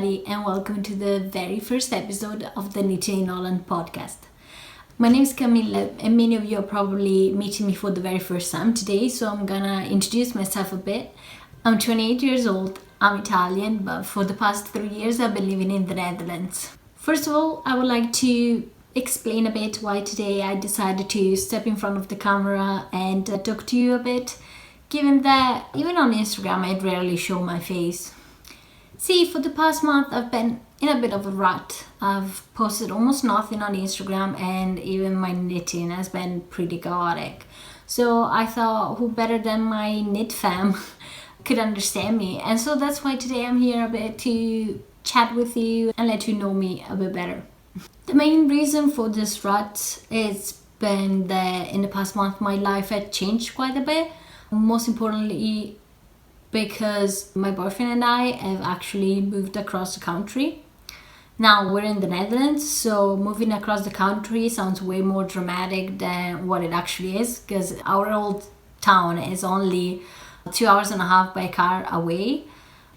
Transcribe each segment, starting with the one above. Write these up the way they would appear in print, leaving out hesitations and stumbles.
everybody, and welcome to the very first episode of the Knitting in Holland podcast. My name is Camilla, and many of you are probably meeting me for the very first time today, so I'm gonna introduce myself a bit. I'm 28 years old, I'm Italian, but for the past 3 years I've been living in the Netherlands. First of all, I would like to explain a bit why today I decided to step in front of the camera and talk to you a bit, given that even on Instagram I rarely show my face. See, for the past month I've been in a bit of a rut. I've posted almost nothing on Instagram, and even my knitting has been pretty chaotic. So I thought, who better than my knit fam could understand me, and so that's why today I'm here a bit to chat with you and let you know me a bit better. The main reason for this rut is been that in the past month my life had changed quite a bit. Most importantly, because my boyfriend and I have actually moved across the country. Now we're in the Netherlands, so moving across the country sounds way more dramatic than what it actually is, because our old town is only 2 hours and a half by car away.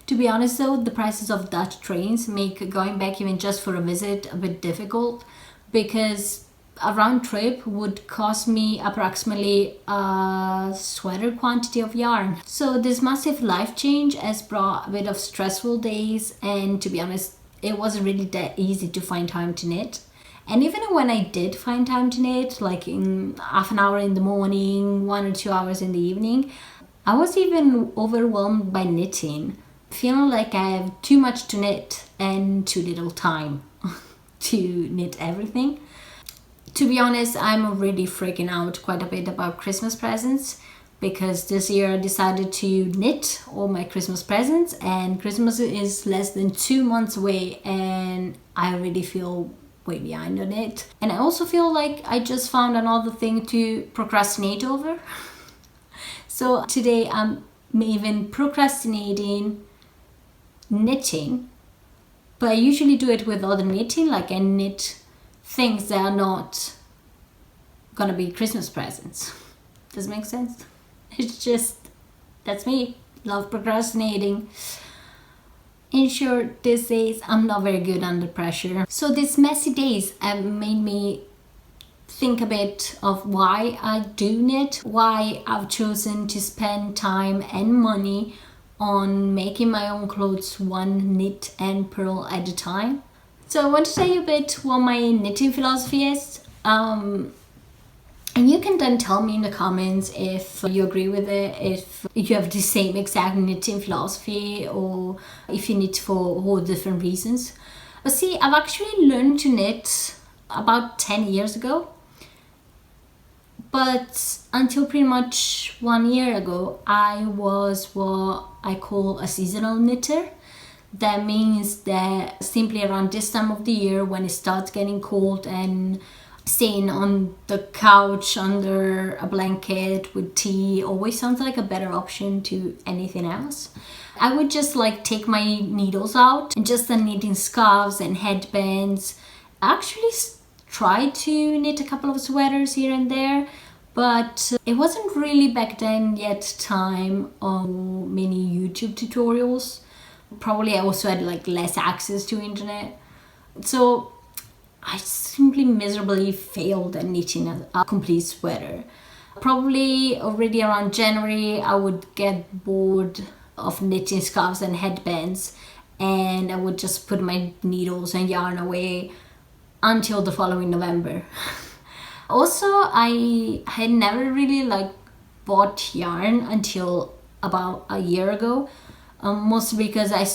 To be honest though, the prices of Dutch trains make going back even just for a visit a bit difficult, because a round trip would cost me approximately a sweater quantity of yarn. So this massive life change has brought a bit of stressful days, and to be honest, it wasn't really that easy to find time to knit. And even when I did find time to knit, like in half an hour in the morning, 1 or 2 hours in the evening, I was even overwhelmed by knitting, feeling like I have too much to knit and too little time to knit everything. To be honest, I'm already freaking out quite a bit about Christmas presents, because this year I decided to knit all my Christmas presents, and Christmas is less than 2 months away, and I already feel way behind on it. And I also feel like I just found another thing to procrastinate over. So today I'm even procrastinating knitting, but I usually do it with other knitting, like I knit things that are not gonna be Christmas presents. Does it make sense? It's just, that's me. Love procrastinating. In short, these days I'm not very good under pressure. So these messy days have made me think a bit of why I do knit, why I've chosen to spend time and money on making my own clothes one knit and purl at a time. So I want to tell you a bit what my knitting philosophy is. And you can then tell me in the comments if you agree with it, if you have the same exact knitting philosophy, or if you knit for all different reasons. But see, I've actually learned to knit about 10 years ago. But until pretty much 1 year ago, I was what I call a seasonal knitter. That means that simply around this time of the year, when it starts getting cold, and staying on the couch under a blanket with tea always sounds like a better option to anything else. I would just take my needles out and just start knitting scarves and headbands. I actually tried to knit a couple of sweaters here and there, but it wasn't really back then yet time on many YouTube tutorials. Probably I also had less access to internet. So I simply miserably failed at knitting a complete sweater. Probably already around January I would get bored of knitting scarves and headbands, and I would just put my needles and yarn away until the following November. Also, I had never really bought yarn until about a year ago, mostly because I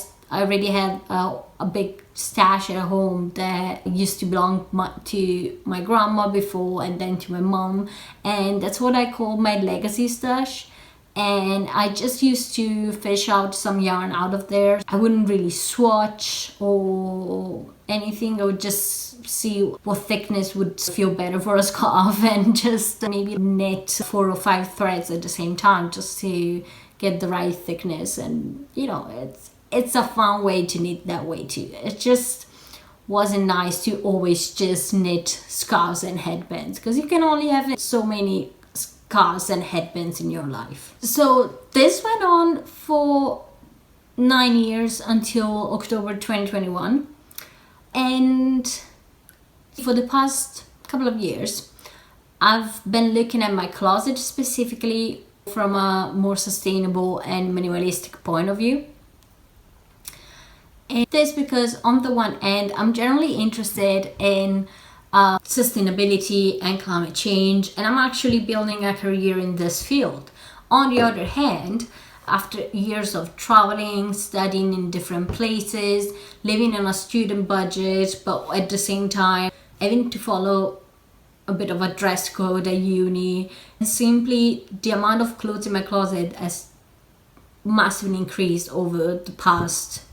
already had a big stash at home that used to belong to my grandma before, and then to my mom, and that's what I call my legacy stash. And I just used to fish out some yarn out of there. I wouldn't really swatch or anything. I would just see what thickness would feel better for a scarf, and just maybe knit 4 or 5 threads at the same time just to get the right thickness. And it's a fun way to knit that way too. It just wasn't nice to always just knit scarves and headbands, because you can only have so many scarves and headbands in your life. So this went on for 9 years until October 2021. And for the past couple of years, I've been looking at my closet specifically from a more sustainable and minimalistic point of view. And this because on the one hand, I'm generally interested in sustainability and climate change, and I'm actually building a career in this field. On the other hand, after years of traveling, studying in different places, living on a student budget, but at the same time having to follow a bit of a dress code at uni, and simply the amount of clothes in my closet has massively increased over the past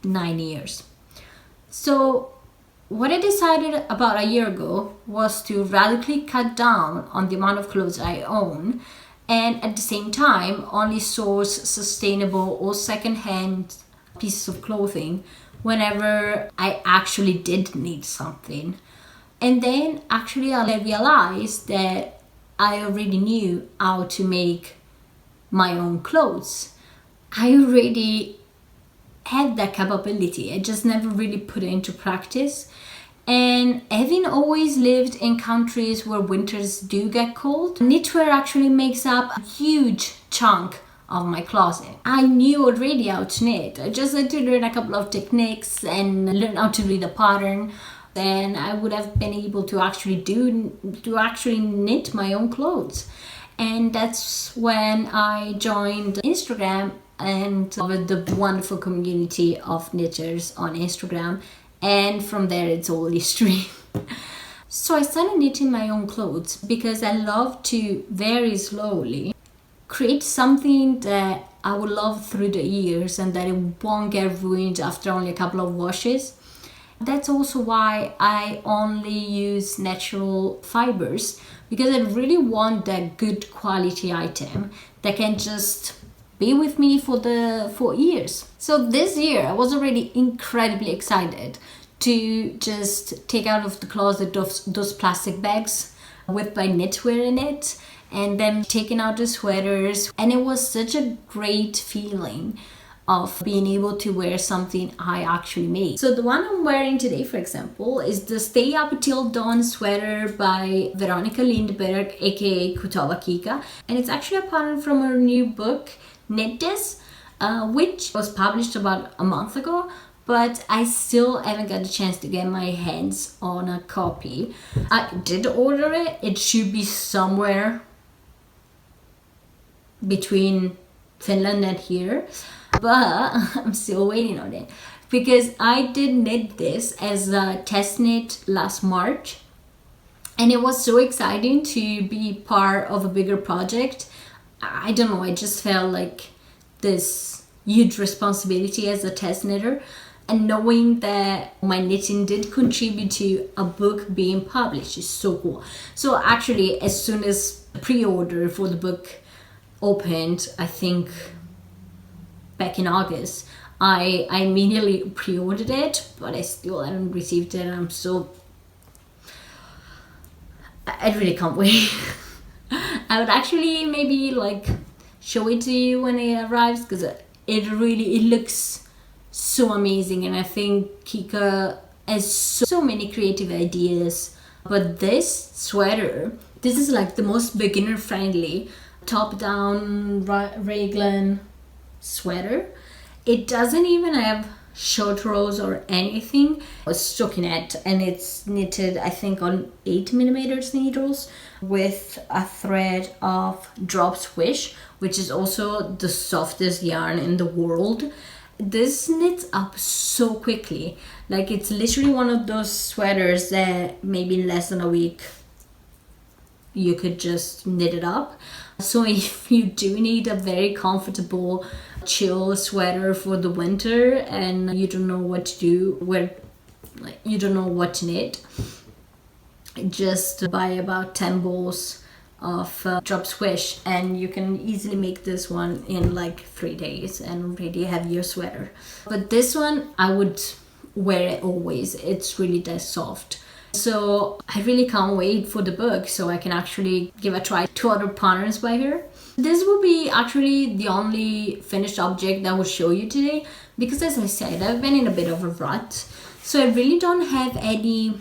9 years. So what I decided about a year ago was to radically cut down on the amount of clothes I own, and at the same time only source sustainable or second-hand pieces of clothing whenever I actually did need something. And then actually I realized that I already knew how to make my own clothes. I already had that capability. I just never really put it into practice. And having always lived in countries where winters do get cold, knitwear actually makes up a huge chunk of my closet. I knew already how to knit. I just had to learn a couple of techniques and learn how to read a pattern. Then I would have been able to actually knit my own clothes. And that's when I joined Instagram and the wonderful community of knitters on Instagram. And from there, it's all history. So I started knitting my own clothes because I love to very slowly create something that I will love through the years and that it won't get ruined after only a couple of washes. That's also why I only use natural fibers, because I really want that good quality item that can just be with me for years. So this year I was already incredibly excited to just take out of the closet those plastic bags with my knitwear in it, and then taking out the sweaters. And it was such a great feeling of being able to wear something I actually made. So the one I'm wearing today, for example, is the Stay Up Till Dawn sweater by Veronica Lindberg, aka Kutova Kika, and it's actually a pattern from her new book Knit This, which was published about a month ago, but I still haven't got a chance to get my hands on a copy. I did order it. It should be somewhere between Finland and here, but I'm still waiting on it because I did knit this as a test knit last March, and it was so exciting to be part of a bigger project. I don't know, I just felt like this huge responsibility as a test knitter, and knowing that my knitting did contribute to a book being published is so cool. So actually, as soon as the pre-order for the book opened, I think back in August, I immediately pre-ordered it, but I still haven't received it, and I really can't wait. I would actually maybe like show it to you when it arrives, because it looks so amazing, and I think Kika has so many creative ideas. But this sweater, this is like the most beginner friendly top down raglan sweater. It doesn't even have short rows or anything. I was looking at, and it's knitted I think on 8mm needles with a thread of drop swish, which is also the softest yarn in the world. This knits up so quickly. Like, it's literally one of those sweaters that maybe in less than a week you could just knit it up. So if you do need a very comfortable chill sweater for the winter and you don't know what to do, you don't know what to knit, just buy about 10 balls of drop swish and you can easily make this one in like 3 days and already have your sweater. But this one, I would wear it always. It's really that soft. So I really can't wait for the book so I can actually give a try to other patterns by her. This will be actually the only finished object that I will show you today, because as I said, I've been in a bit of a rut. So I really don't have any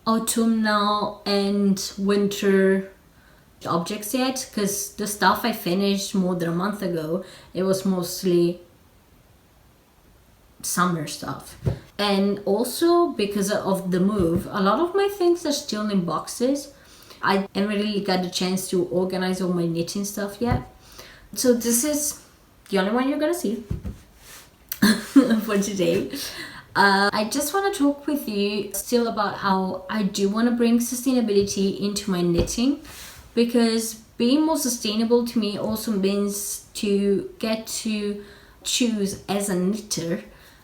autumnal and winter objects yet, because the stuff I finished more than a month ago, it was mostly summer stuff. And also because of the move, a lot of my things are still in boxes. I haven't really got the chance to organize all my knitting stuff yet. So this is the only one you're gonna see for today. I just want to talk with you still about how I do want to bring sustainability into my knitting, because being more sustainable to me also means to get to choose as a knitter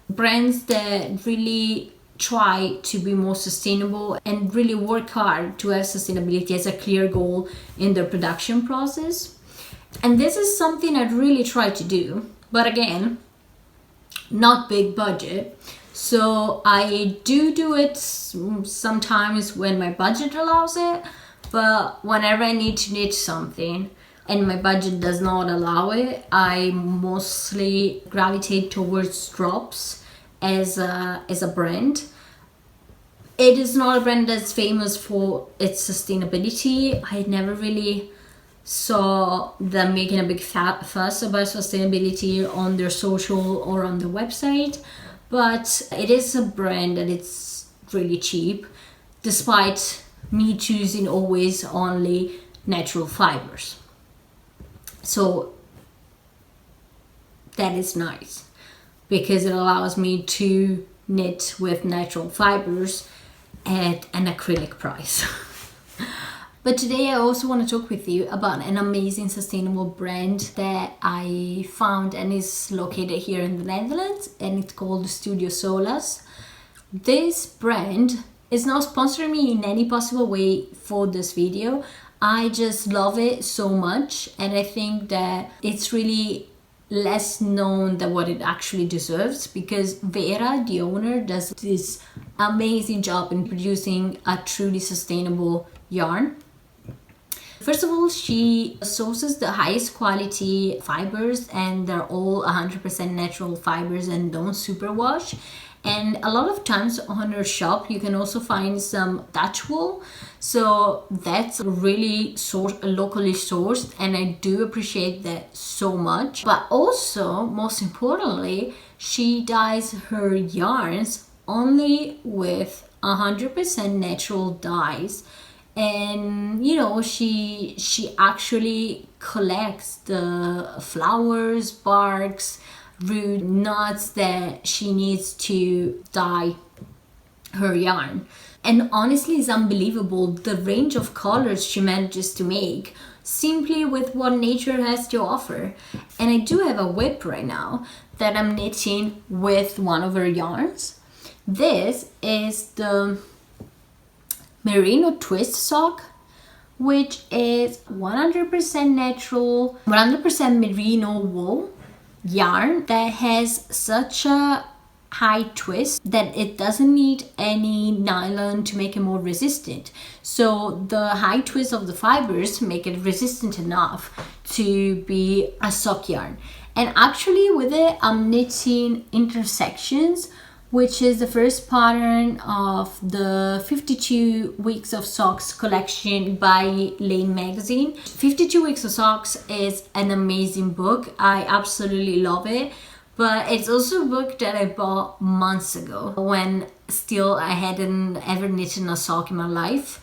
brands that really try to be more sustainable and really work hard to have sustainability as a clear goal in their production process. And this is something I really try to do, but again, not big budget. So I do it sometimes when my budget allows it, but whenever I need to knit something and my budget does not allow it, I mostly gravitate towards Drops as a brand. It is not a brand that's famous for its sustainability. I never really saw them making a big fuss about sustainability on their social or on their website, but it is a brand that it's really cheap, despite me choosing always only natural fibers. So that is nice, because it allows me to knit with natural fibers at an acrylic price. But today I also want to talk with you about an amazing sustainable brand that I found and is located here in the Netherlands, and it's called Studio Solas. This brand is not sponsoring me in any possible way for this video. I just love it so much, and I think that it's really less known than what it actually deserves, because Vera, the owner, does this amazing job in producing a truly sustainable yarn. First of all, she sources the highest quality fibers, and they're all 100% natural fibers and don't superwash. And a lot of times on her shop you can also find some Dutch wool, so that's really locally sourced, and I do appreciate that so much. But also, most importantly, she dyes her yarns only with 100% natural dyes. And you know, she actually collects the flowers, barks, root, nuts that she needs to dye her yarn. And honestly, it's unbelievable the range of colors she manages to make simply with what nature has to offer. And I do have a whip right now that I'm knitting with one of her yarns. This is the Merino Twist sock, which is 100% natural, 100% merino wool yarn that has such a high twist that it doesn't need any nylon to make it more resistant. So the high twist of the fibers make it resistant enough to be a sock yarn. And actually with it, I'm knitting Intersections, which is the first pattern of the 52 Weeks of Socks collection by Lane Magazine. 52 Weeks of Socks is an amazing book. I absolutely love it. But it's also a book that I bought months ago when still I hadn't ever knitted a sock in my life.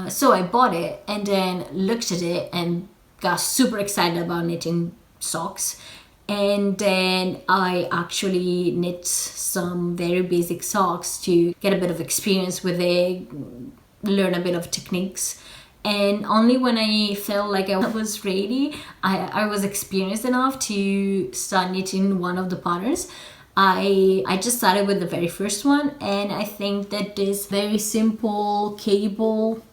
So I bought it and then looked at it and got super excited about knitting socks. And then I actually knit some very basic socks to get a bit of experience with it, learn a bit of techniques. And only when I felt like I was ready, I was experienced enough to start knitting one of the patterns. I just started with the very first one, and I think that this very simple cable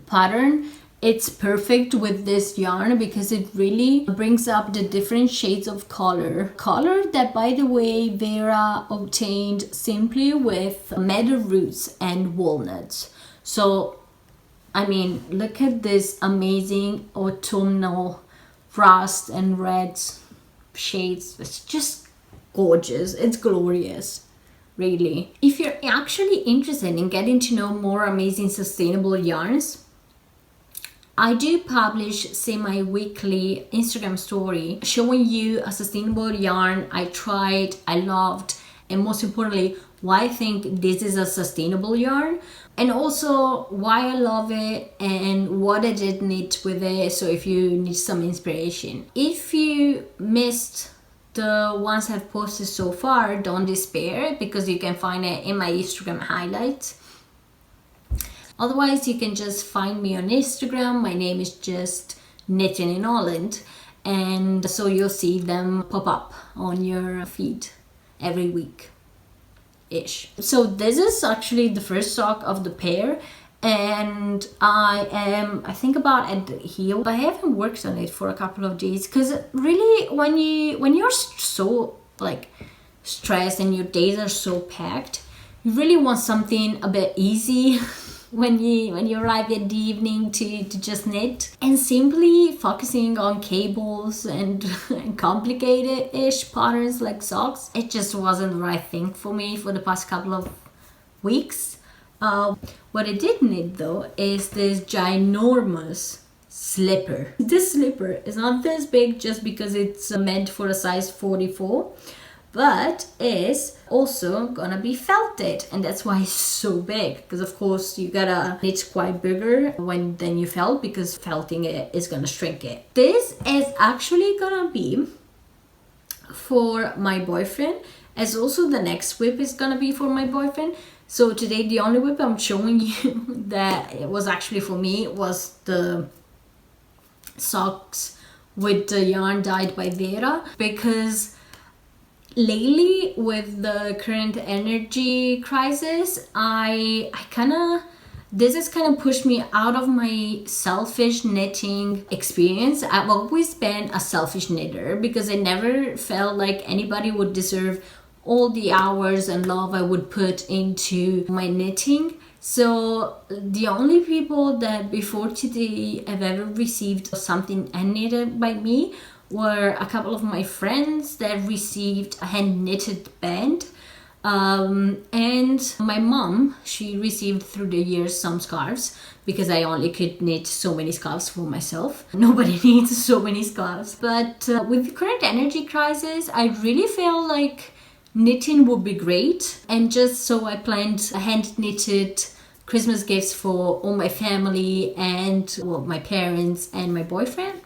pattern, it's perfect with this yarn because it really brings up the different shades of color that, by the way, Vera obtained simply with meadow roots and walnuts. So I mean, look at this amazing autumnal rust and red shades. It's just gorgeous. It's glorious, really. If you're actually interested in getting to know more amazing sustainable yarns, I do publish semi-weekly Instagram story showing you a sustainable yarn I tried, I loved, and most importantly, why I think this is a sustainable yarn, and also why I love it and what I did knit with it. So if you need some inspiration. If you missed the ones I've posted so far, don't despair, because you can find it in my Instagram highlights. Otherwise, you can just find me on Instagram. My name is just Knitting in Holland, and so you'll see them pop up on your feed every week ish. So this is actually the first sock of the pair, and I think about at the heel, but I haven't worked on it for a couple of days, because really when you're so like stressed and your days are so packed, you really want something a bit easy when you arrive at the evening to just knit. And simply focusing on cables and complicated-ish patterns like socks, it just wasn't the right thing for me for the past couple of weeks. What I did knit though is this ginormous slipper. This slipper is not this big just because it's meant for a size 44, but is also gonna be felted, and that's why it's so big, because of course you gotta knit quite bigger than you felt, because felting it is gonna shrink it. This is actually gonna be for my boyfriend, as also the next whip is gonna be for my boyfriend. So today the only whip I'm showing you that it was actually for me was the socks with the yarn dyed by Vera, because lately with the current energy crisis, this has kind of pushed me out of my selfish knitting experience. I've always been a selfish knitter because I never felt like anybody would deserve all the hours and love I would put into my knitting. So the only people that before today have ever received something hand knitted by me were a couple of my friends that received a hand knitted band, and my mom. She received through the years some scarves, because I only could knit so many scarves for myself. Nobody needs so many scarves. But with the current energy crisis, I really feel like knitting would be great, and just so I planned a hand knitted Christmas gifts for all my family and my parents and my boyfriend.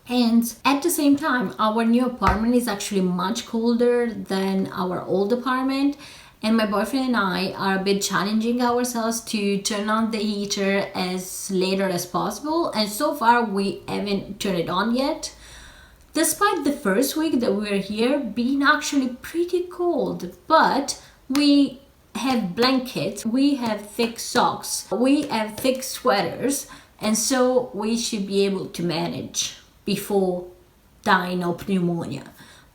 And at the same time, our new apartment is actually much colder than our old apartment, and my boyfriend and I are a bit challenging ourselves to turn on the heater as later as possible, and so far we haven't turned it on yet, despite the first week that we were here being actually pretty cold. But we have blankets, we have thick socks, we have thick sweaters, and so we should be able to manage before dying of pneumonia.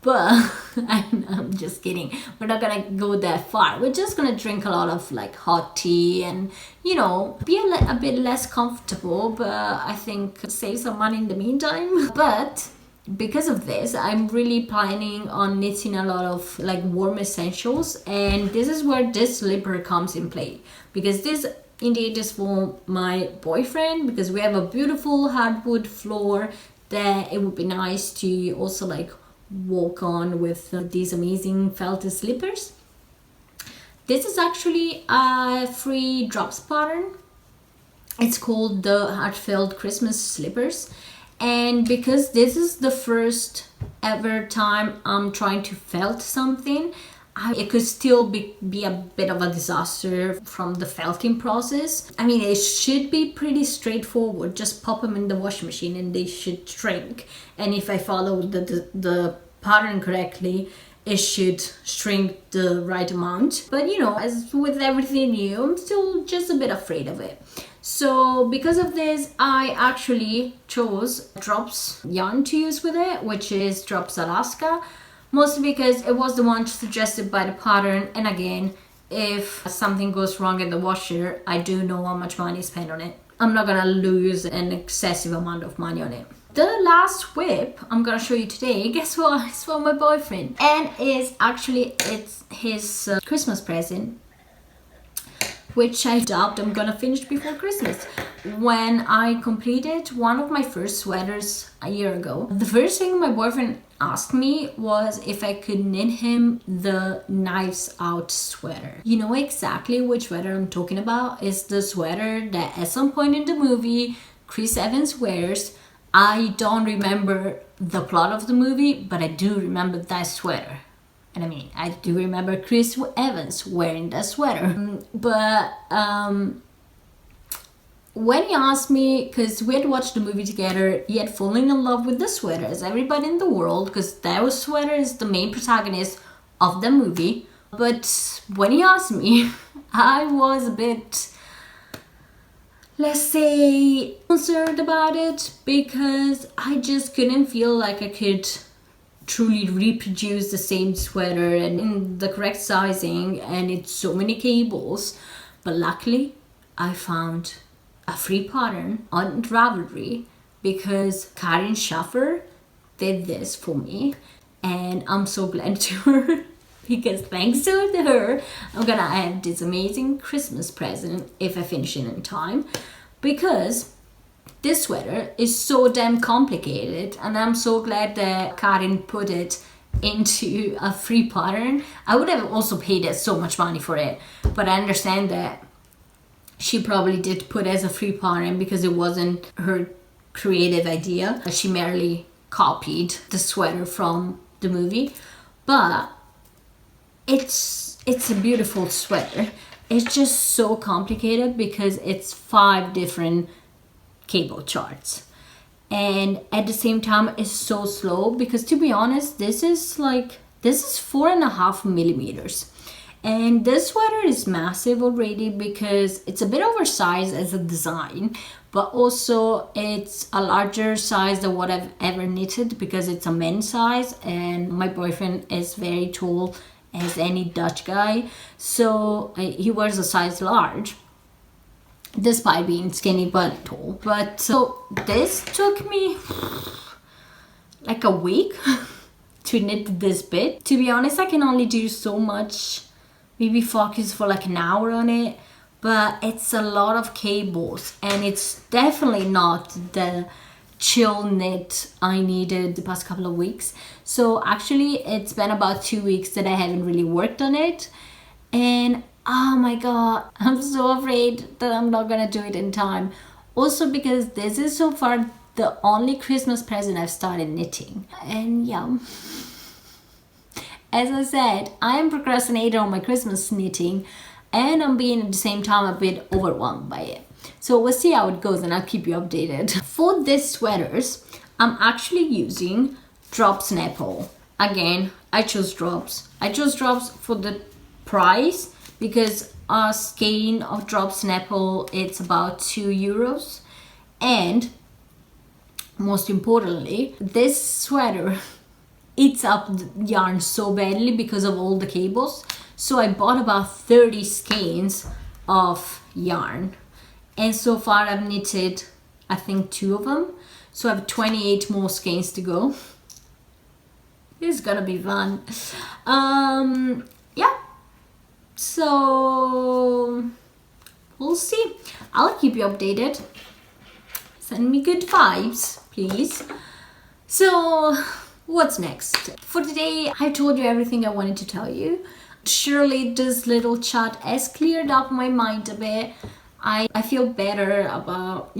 But I'm just kidding, we're not gonna go that far. We're just gonna drink a lot of like hot tea and, you know, be a bit less comfortable, but I think save some money in the meantime. But because of this, I'm really planning on knitting a lot of like warm essentials, and this is where this slipper comes in play, because this indeed is for my boyfriend, because we have a beautiful hardwood floor that it would be nice to also like walk on with these amazing felted slippers. This is actually a free drops pattern. It's called the Heartfelt Christmas Slippers, and because this is the first ever time I'm trying to felt something, it could still be a bit of a disaster from the felting process. I mean, it should be pretty straightforward. Just pop them in the washing machine and they should shrink. And if I follow the pattern correctly, it should shrink the right amount. But you know, as with everything new, I'm still just a bit afraid of it. So because of this, I actually chose Drops yarn to use with it, which is Drops Alaska. Mostly because it was the one suggested by the pattern, and again, if something goes wrong in the washer, I do know how much money is spent on it. I'm not gonna lose an excessive amount of money on it. The last whip I'm gonna show you today, guess what? It's for my boyfriend, and it's his Christmas present, which I doubt I'm gonna finish before Christmas. When I completed one of my first sweaters a year ago, the first thing my boyfriend asked me was if I could knit him the Knives Out sweater. You know exactly which sweater I'm talking about. It's the sweater that at some point in the movie Chris Evans wears. I don't remember the plot of the movie, but I do remember that sweater. And I mean, I do remember Chris Evans wearing that sweater. But when he asked me, because we had watched the movie together, he had fallen in love with the sweater, as everybody in the world, because that sweater is the main protagonist of the movie. But when he asked me, I was a bit, let's say, concerned about it, because I just couldn't feel like I could truly reproduce the same sweater and in the correct sizing, and it's so many cables. But luckily I found a free pattern on Ravelry, because Karin Schaffer did this for me, and I'm so glad to her because thanks to her I'm gonna have this amazing Christmas present if I finish it in time, because this sweater is so damn complicated, and I'm so glad that Karin put it into a free pattern. I would have also paid so much money for it, but I understand that she probably did put as a free pattern because it wasn't her creative idea. She merely copied the sweater from the movie. But it's a beautiful sweater. It's just so complicated because it's 5 different cable charts, and at the same time it's so slow, because to be honest, this is 4.5 millimeters, and this sweater is massive already because it's a bit oversized as a design, but also it's a larger size than what I've ever knitted because it's a men's size, and my boyfriend is very tall as any Dutch guy, so he wears a size large despite being skinny but tall. But so this took me like a week to knit this bit. To be honest, I can only do so much, maybe focus for like an hour on it, but it's a lot of cables, and it's definitely not the chill knit I needed the past couple of weeks. So actually it's been about 2 weeks that I haven't really worked on it, and oh my god, I'm so afraid that I'm not gonna do it in time. Also because this is so far the only Christmas present I've started knitting. And yeah, as I said, I am procrastinating on my Christmas knitting, and I'm being at the same time a bit overwhelmed by it. So we'll see how it goes, and I'll keep you updated. For these sweaters, I'm actually using drop Snapple. Again, I chose drops. I chose drops for the price, because a skein of drop Snapple, it's about €2. And most importantly, this sweater eats up the yarn so badly because of all the cables. So I bought about 30 skeins of yarn, and so far I've knitted I think 2 of them, so I have 28 more skeins to go. It's gonna be fun. Yeah, so we'll see. I'll keep you updated. Send me good vibes, please. So what's next? For today, I told you everything I wanted to tell you. Surely this little chat has cleared up my mind a bit. I feel better about,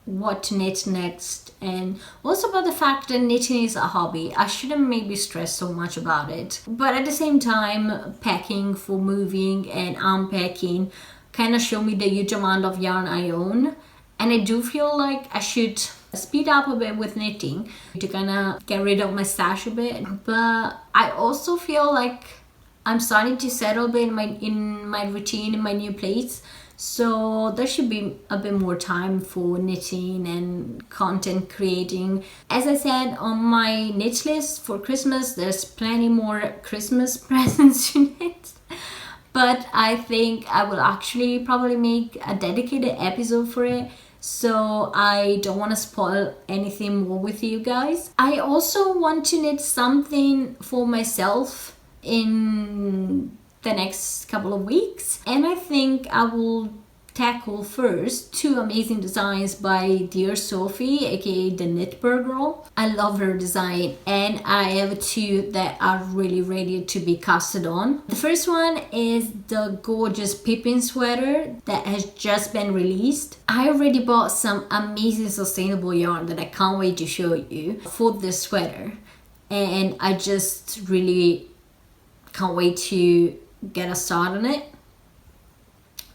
what to knit next, and also about the fact that knitting is a hobby. I shouldn't maybe stress so much about it, but at the same time, packing for moving and unpacking kind of show me the huge amount of yarn I own, and I do feel like I should speed up a bit with knitting to kind of get rid of my stash a bit. But I also feel like I'm starting to settle a bit in my routine, in my new place. So there should be a bit more time for knitting and content creating. As I said, on my knit list for Christmas, there's plenty more Christmas presents to knit. but I think I will actually probably make a dedicated episode for it, so I don't want to spoil anything more with you guys. I also want to knit something for myself in the next couple of weeks, and I think I will tackle first 2 amazing designs by Dear Sophie, aka the Knitper Girl. I love her design, and I have 2 that are really ready to be casted on. The first one is the gorgeous Pippin sweater that has just been released. I already bought some amazing sustainable yarn that I can't wait to show you for this sweater, and I just really can't wait to get a start on it.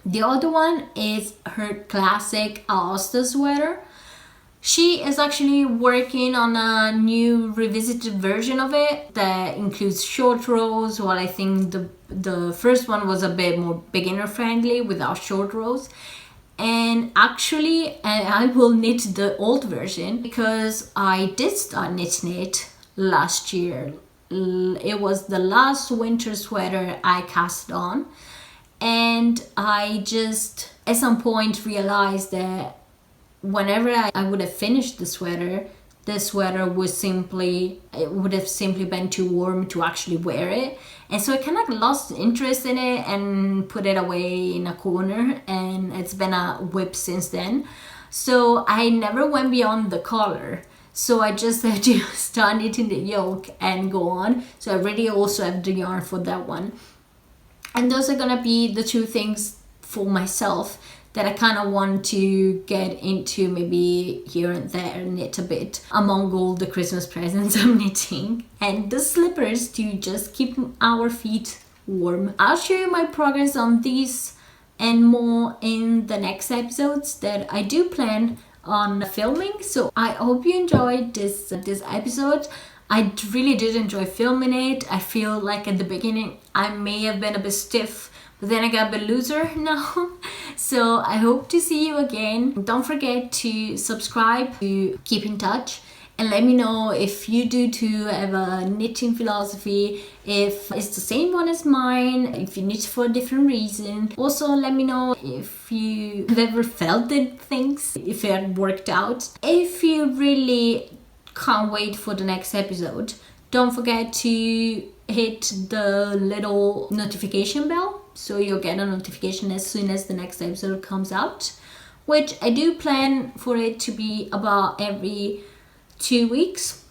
The other one is her classic Aosta sweater. She is actually working on a new revisited version of it that includes short rows, while I think the first one was a bit more beginner friendly without short rows. And actually I will knit the old version because I did start knitting it last year. It was the last winter sweater I cast on. And I just at some point realized that whenever I would have finished the sweater would have simply been too warm to actually wear it. And so I kind of lost interest in it and put it away in a corner, and it's been a whip since then. So I never went beyond the collar. So I just had to start knitting the yoke and go on. So I already also have the yarn for that one. And those are gonna be the 2 things for myself that I kind of want to get into, maybe here and there, knit a bit among all the Christmas presents I'm knitting. And the slippers to just keep our feet warm. I'll show you my progress on these and more in the next episodes that I do plan on filming. So I hope you enjoyed this episode. I really did enjoy filming it. I feel like at the beginning I may have been a bit stiff, but then I got a bit looser now. So I hope to see you again. Don't forget to subscribe, to keep in touch, and let me know if you do too have a knitting philosophy, if it's the same one as mine, if you knit for a different reason. Also let me know if you have ever felt that things, if it worked out. If you really can't wait for the next episode, don't forget to hit the little notification bell so you'll get a notification as soon as the next episode comes out, which I do plan for it to be about every 2 weeks.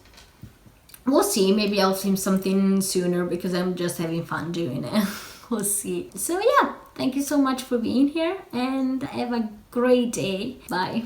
We'll see, maybe I'll film something sooner because I'm just having fun doing it. We'll see. So yeah, thank you so much for being here and have a great day. Bye.